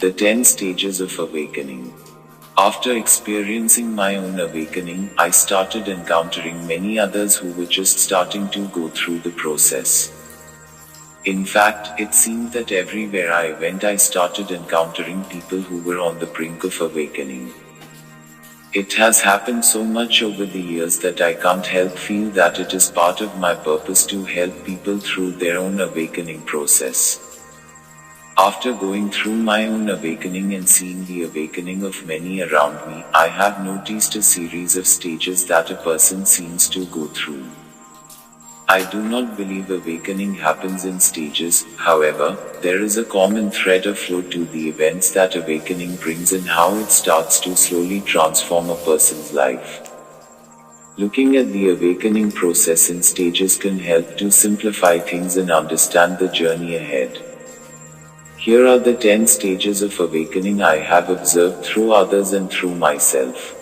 The 10 Stages of Awakening. After experiencing my own awakening, I started encountering many others who were just starting to go through the process. In fact, it seemed that everywhere I went I started encountering people who were on the brink of awakening. It has happened so much over the years that I can't help feel that it is part of my purpose to help people through their own awakening process. After going through my own awakening and seeing the awakening of many around me, I have noticed a series of stages that a person seems to go through. I do not believe awakening happens in stages, however, there is a common thread of flow to the events that awakening brings and how it starts to slowly transform a person's life. Looking at the awakening process in stages can help to simplify things and understand the journey ahead. Here are the 10 stages of awakening I have observed through others and through myself.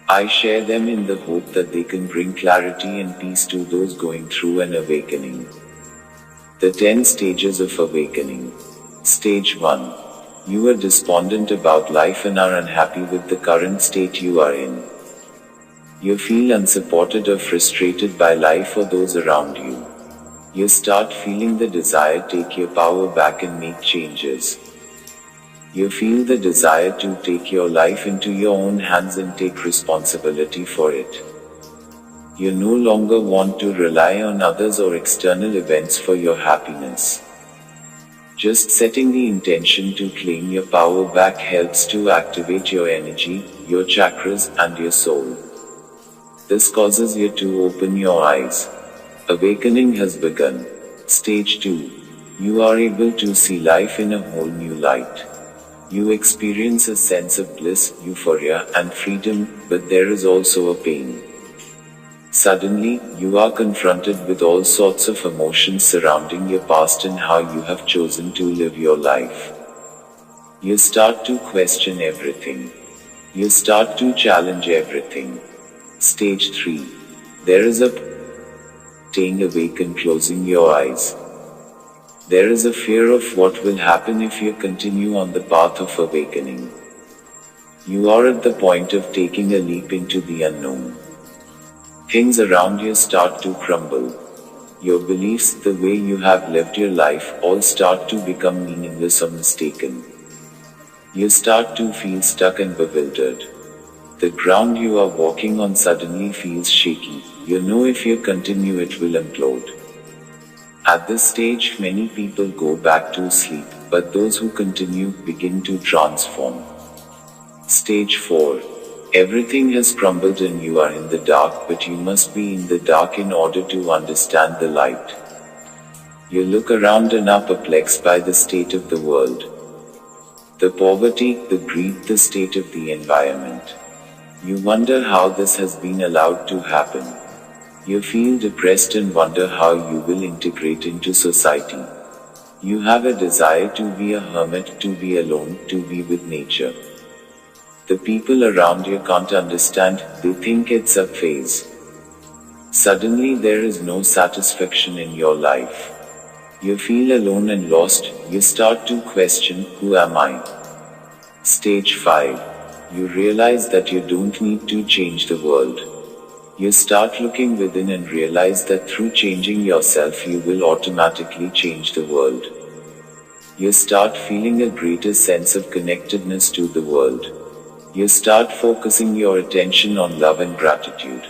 I share them in the hope that they can bring clarity and peace to those going through an awakening. The 10 Stages of Awakening. Stage 1. You are despondent about life and are unhappy with the current state you are in. You feel unsupported or frustrated by life or those around you. You start feeling the desire to take your power back and make changes. You feel the desire to take your life into your own hands and take responsibility for it. You no longer want to rely on others or external events for your happiness. Just setting the intention to claim your power back helps to activate your energy, your chakras, and your soul. This causes you to open your eyes. Awakening has begun. Stage 2. You are able to see life in a whole new light. You experience a sense of bliss, euphoria, and freedom, but there is also a pain. Suddenly, you are confronted with all sorts of emotions surrounding your past and how you have chosen to live your life. You start to question everything. You start to challenge everything. Stage 3. There is a staying awake and closing your eyes. There is a fear of what will happen if you continue on the path of awakening. You are at the point of taking a leap into the unknown. Things around you start to crumble. Your beliefs, the way you have lived your life, all start to become meaningless or mistaken. You start to feel stuck and bewildered. The ground you are walking on suddenly feels shaky. You know if you continue it will implode. At this stage, many people go back to sleep, but those who continue begin to transform. Stage 4. Everything has crumbled and you are in the dark, but you must be in the dark in order to understand the light. You look around and are perplexed by the state of the world. The poverty, the greed, the state of the environment. You wonder how this has been allowed to happen. You feel depressed and wonder how you will integrate into society. You have a desire to be a hermit, to be alone, to be with nature. The people around you can't understand, they think it's a phase. Suddenly there is no satisfaction in your life. You feel alone and lost, you start to question, who am I? Stage 5. You realize that you don't need to change the world. You start looking within and realize that through changing yourself you will automatically change the world. You start feeling a greater sense of connectedness to the world. You start focusing your attention on love and gratitude.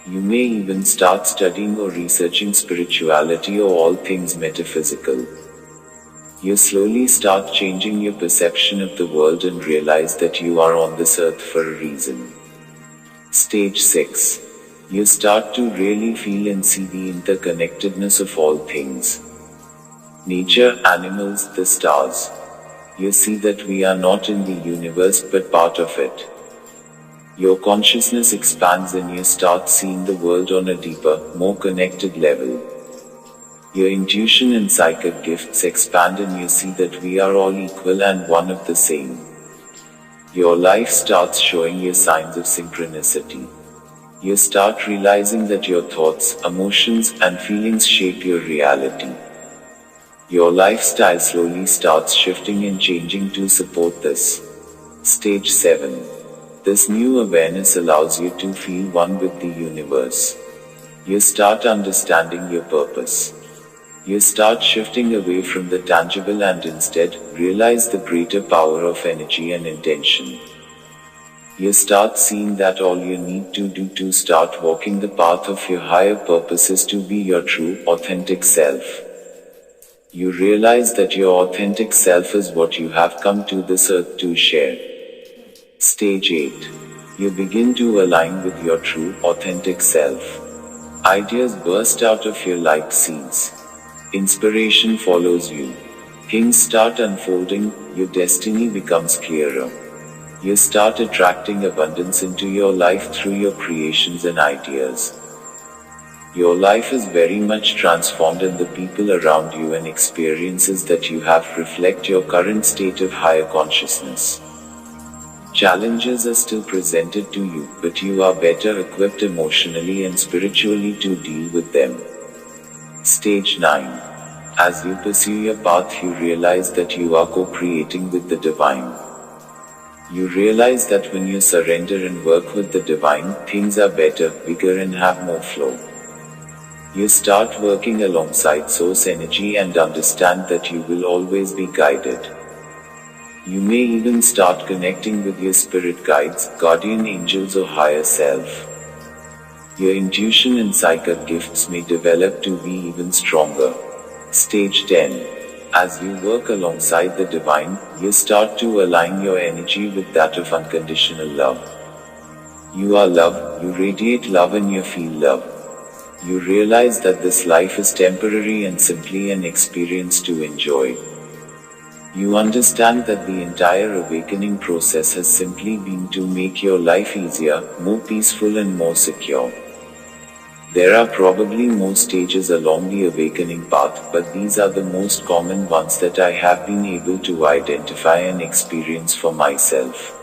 You may even start studying or researching spirituality or all things metaphysical. You slowly start changing your perception of the world and realize that you are on this earth for a reason. Stage 6. You start to really feel and see the interconnectedness of all things. Nature, animals, the stars. You see that we are not in the universe but part of it. Your consciousness expands and you start seeing the world on a deeper, more connected level. Your intuition and psychic gifts expand and you see that we are all equal and one of the same. Your life starts showing you signs of synchronicity. You start realizing that your thoughts, emotions, and feelings shape your reality. Your lifestyle slowly starts shifting and changing to support this. Stage 7. This new awareness allows you to feel one with the universe. You start understanding your purpose. You start shifting away from the tangible and instead realize the greater power of energy and intention. You start seeing that all you need to do to start walking the path of your higher purpose is to be your true, authentic self. You realize that your authentic self is what you have come to this earth to share. Stage 8. You begin to align with your true, authentic self. Ideas burst out of you like seeds. Inspiration follows you. Things start unfolding, your destiny becomes clearer. You start attracting abundance into your life through your creations and ideas. Your life is very much transformed and the people around you and experiences that you have reflect your current state of higher consciousness. Challenges are still presented to you, but you are better equipped emotionally and spiritually to deal with them. Stage 9. As you pursue your path, you realize that you are co-creating with the divine. You realize that when you surrender and work with the divine, things are better, bigger and have more flow. You start working alongside source energy and understand that you will always be guided. You may even start connecting with your spirit guides, guardian angels or higher self. Your intuition and psychic gifts may develop to be even stronger. Stage 10. As you work alongside the divine, you start to align your energy with that of unconditional love. You are love, you radiate love and you feel love. You realize that this life is temporary and simply an experience to enjoy. You understand that the entire awakening process has simply been to make your life easier, more peaceful and more secure. There are probably more stages along the awakening path, but these are the most common ones that I have been able to identify and experience for myself.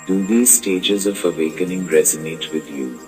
Do these stages of awakening resonate with you?